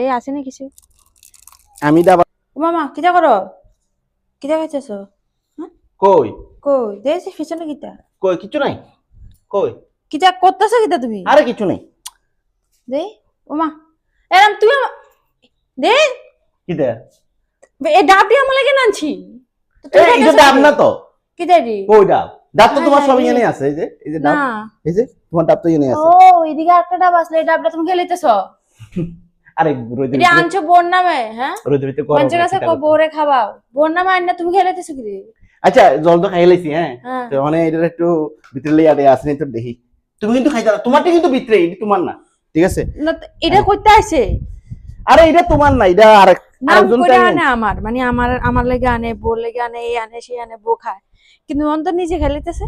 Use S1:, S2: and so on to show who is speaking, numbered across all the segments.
S1: এই আসেনি কিছু
S2: আমি দাবা
S1: মামা কিটা করো কিটা খাইতেছো
S2: কই
S1: কই দেশে পিছনে কিটা
S2: কই কিছু নাই কই
S1: কিটা করতেছো কিটা তুমি
S2: আরে কিছু নাই
S1: দে ওমা এরম তুই দে
S2: কি দে
S1: এই ডাবটি আমার লাগে নানছি
S2: এটা ডাব না তো
S1: কিটা রে
S2: কই ডাব ডাব তো তোমার সব এখানে আছে এই যে ডাব
S1: না
S2: এই যে তোমার ডাব তো এখানে আছে
S1: ও এদিকে একটা ডাব আসলে এই ডাবটা তুমি খেলিতেছো
S2: আরে রোদে
S1: এটা আনছো বোন নামে হ্যাঁ
S2: রোদে ভিতরে গরম
S1: পঞ্চাশ কাছে বোরে খাওয়াও বোন নামে আননা তুমি খেলিতেছো কি রে
S2: আচ্ছা জল তো খাই লাইছি হ্যাঁ
S1: হ্যাঁ
S2: তো মানে এটা একটু ভিতরে লেয়ারে আছে নি তো দেখি তুমি কিন্তু খাইতা তোমারটা কিন্তু ভিতরে এটা তোমার না ঠিক আছে
S1: না এটা কইতে আইছে
S2: আরে এটা তোমার না এটা
S1: নাম
S2: আরেকজন
S1: করে আনে আমার মানে আমার লাগে আনে বোর লাগে আনে এই আনে সেই আনে বো খায় কিন্তু অন্ত নিজে খেলিতেছে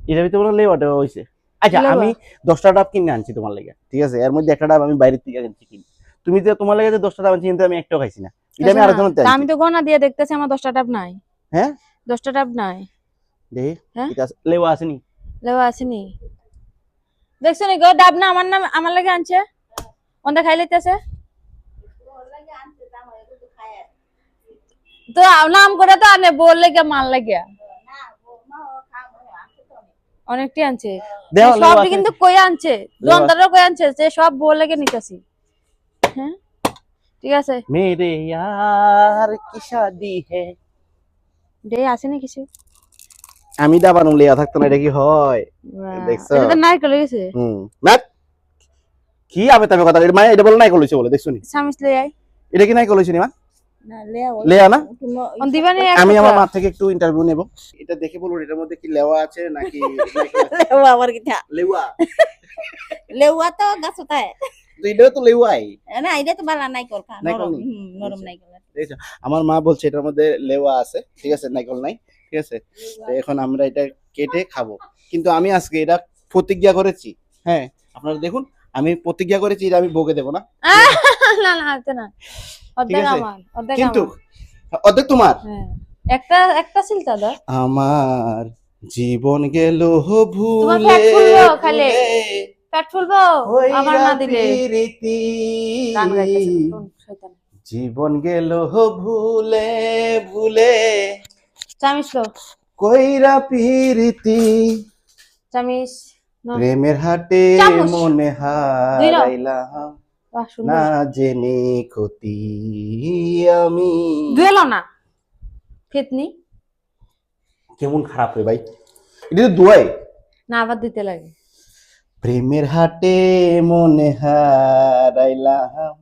S2: এটা ভিতরে বলে লেওয়াটা হইছে আচ্ছা
S1: লেওয়া।
S2: আমি 10টা ডাব কিনে আনছি তোমার লাগে ঠিক আছে এর মধ্যে একটা ডাব আমি বাইরে থেকে কিনছি কিনে তুমি যে তোমার লাগে যে 10টা ডাব আনছি কিন্তু আমি একটাও খাইছি না এটা আমি আরেকজনের
S1: তা আমি তো গনা দিয়ে দেখতেছি আমার 10টা ডাব নাই
S2: হ্যাঁ
S1: 10টা ডাব নাই
S2: দেখি
S1: হ্যাঁ?
S2: এটা লেওয়া আসেনি
S1: লেওয়া আসেনি দেখছো নি গো ডাব না আমার নাম আমার লাগে আনছে অন্ধা খাই লইতেছে তো নাম করে তো আনে বল লাগে মাল লাগে অনেকটি আনছে
S2: দেও
S1: সব
S2: লেওয়া
S1: কিন্তু কই আনছে যন্ত্রটা কই আনছে যে সব বল লাগে নিতেছি হ্যাঁ ঠিক আছে
S2: মেরে यार की शादी है
S1: দে আসেনি কিছু
S2: আমি দা বানু লেয়া থাকতো না এটা কি হয় দেখছো
S1: এটা তো নাই করে গেছে
S2: না কি আবে তবে কথা এটা মানে এটা বল নাই কইছে বলে দেখছো নি
S1: সামিস লই আই
S2: এটা কি নাই কইছে নি মা
S1: না লেয়া
S2: লেয়া না
S1: অন দিবানি
S2: আমি আমার মা থেকে একটু ইন্টারভিউ নেব এটা দেখে বলুন এটার মধ্যে কি লেওয়া আছে নাকি
S3: লেওয়া আবার কিটা
S2: লেওয়া
S3: লেওয়া তো গাছটায়
S2: তো এটা তো লেওয়াই
S3: না এটা তো বালা নাই কল খা
S2: নাইকল
S3: নরম
S2: নেই?
S3: নরম নাই কল
S2: দেখছো আমার মা বলছে এটার মধ্যে লেওয়া আছে ঠিক আছে নাইকল নাই ঠিক আছে তো এখন আমরা এটা কেটে খাবো কিন্তু আমি আজকে এটা প্রতিজ্ঞা করেছি হ্যাঁ আপনারা দেখুন আমি প্রতিজ্ঞা করেছি এটা আমি বকে দেব না
S1: না না হাতে না অর্ধেক
S2: আছে?
S1: আমার অর্ধেক
S2: কিন্তু
S1: আমার
S2: অর্ধেক তোমার
S1: হ্যাঁ একটা সিলতা দাও
S2: আমার জীবন গেল
S1: তোমার
S2: ভুলে
S1: পেট ফুলবো খালি।
S2: ভুলে,
S1: পেট ফুলবো আমার না দিলে
S2: প্রীতি।
S1: গান গাইতেছে কোন শয়তান
S2: জীবন গেল ভুলে ভুলে
S1: চামিস লো
S2: কইরা প্রীতি
S1: চামিস না
S2: প্রেমের হাটে
S1: চামচ।
S2: মনে
S1: দিলো।
S2: হারাইলাম
S1: বাহ
S2: না
S1: সুন্দর
S2: জেনে ক্ষতি আমি
S1: দুয়েলো না ফিতনি
S2: কেমন খারাপ রে ভাই এটা তো দুয়াই
S1: না আবার দিতে লাগে
S2: প্রেমের হাটে মনে হারাইলাম